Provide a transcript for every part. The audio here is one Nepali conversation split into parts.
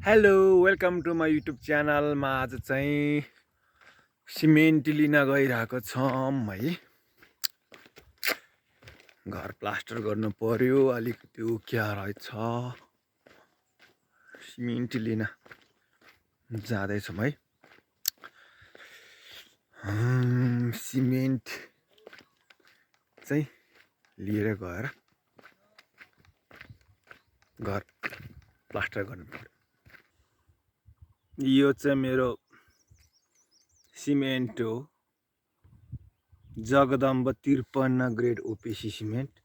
Hello welcome to my YouTube च्यानलमा आज चाहिँ सिमेन्ट लिन गइरहेको छौँ है। घर प्लास्टर गर्नु पर्यो, अलिकति उकिया रहेछ। सिमेन्ट लिन जाँदैछौँ है। सिमेन्ट चाहिँ लिएर गएर घर प्लास्टर गर्नु पर्यो। यो चाहिँ मेरो सिमेन्ट हो, जगदम्ब 53 ग्रेड ओपिसी सिमेन्ट।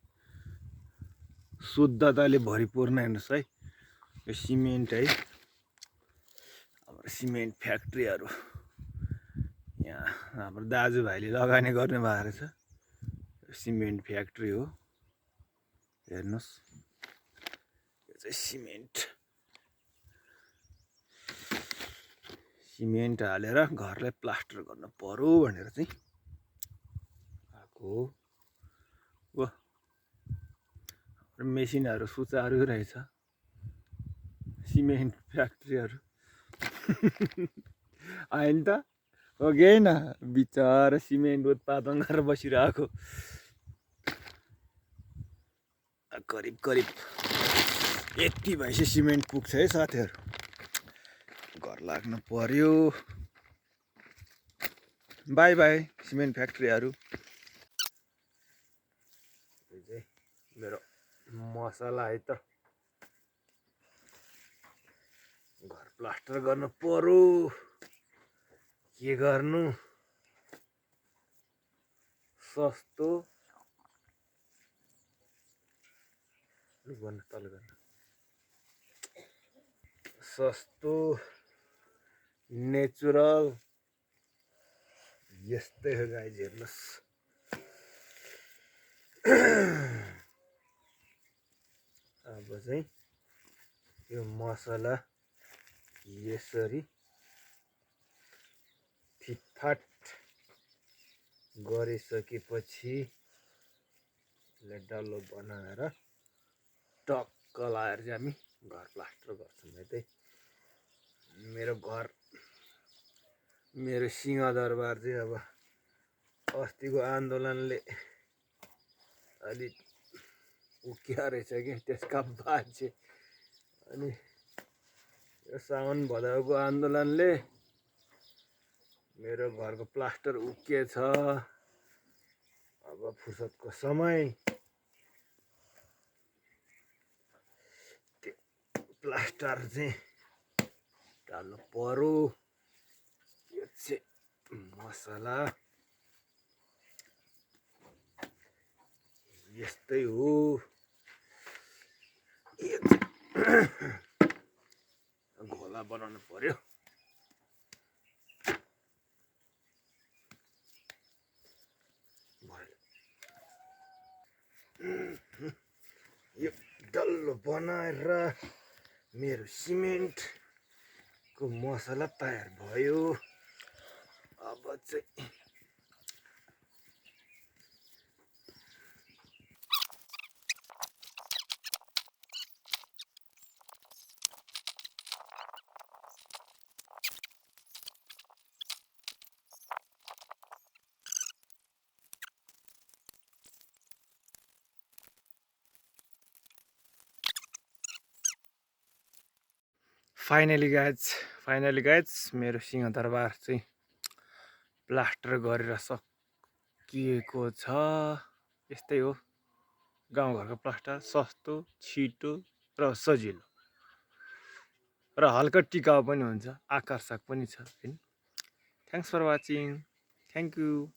शुद्धताले भरिपूर्ण हेर्नुहोस् है यो सिमेन्ट है। हाम्रो सिमेन्ट फ्याक्ट्रीहरू यहाँ हाम्रो दाजुभाइले लगानी गर्ने भएको रहेछ। सिमेन्ट फ्याक्ट्री हो, हेर्नुहोस् यो चाहिँ सिमेन्ट हालेर घरलाई प्लास्टर गर्नु पर्यो भनेर चाहिँ आएको हो। मेसिनहरू सुचारू रहेछ सिमेन्ट फ्याक्ट्रीहरू। होइन त हो कि होइन, बिचरा सिमेन्ट उत्पादन गरेर बसिरहेको। करिब करिब यति भएपछि सिमेन्ट पुग्छ है साथीहरू, घर लाग्नु पर्यो। बाई बाई सिमेन्ट फ्याक्ट्रीहरू। मेरो मसला है त, घर प्लास्टर गर्नु पर्यो। के गर्नु, सस्तो तल गर्नु, सस्तो नेचुरल यस्तै हो गाइज, हेर्नुहोस्। अब चाहिँ यो मसला यसरी फिटफाट गरिसकेपछि डल्लो बनाएर टक्क लाएर चाहिँ हामी घर प्लास्टर गर्छौँ है त। मेरो सिंहदरबार चाहिँ अब अस्तिको आन्दोलनले अलि उकिया रहेछ कि, त्यसका बाद चाहिँ अनि यो साउन भदौको आन्दोलनले मेरो घरको प्लास्टर उकिएछ। अब फुर्सदको समय त्यो प्लास्टर चाहिँ टाल्नु पर्यो। यो चाहिँ मसला यस्तै हो। यो चाहिँ घोला बनाउनु पर्यो। यो डल्लो बनाएर मेरो सिमेन्टको मसला तयार भयो। अब चाहिँ फाइनली गाइज मेरो सिंहदरबार चाहिँ प्लास्टर गरेर सकिएको छ। यस्तै हो गाउँघरको प्लास्टर, सस्तो, छिटो र सजिलो र हल्का टिकाउ पनि हुन्छ, आकर्षक पनि छ हैन। Thanks for watching, thank you.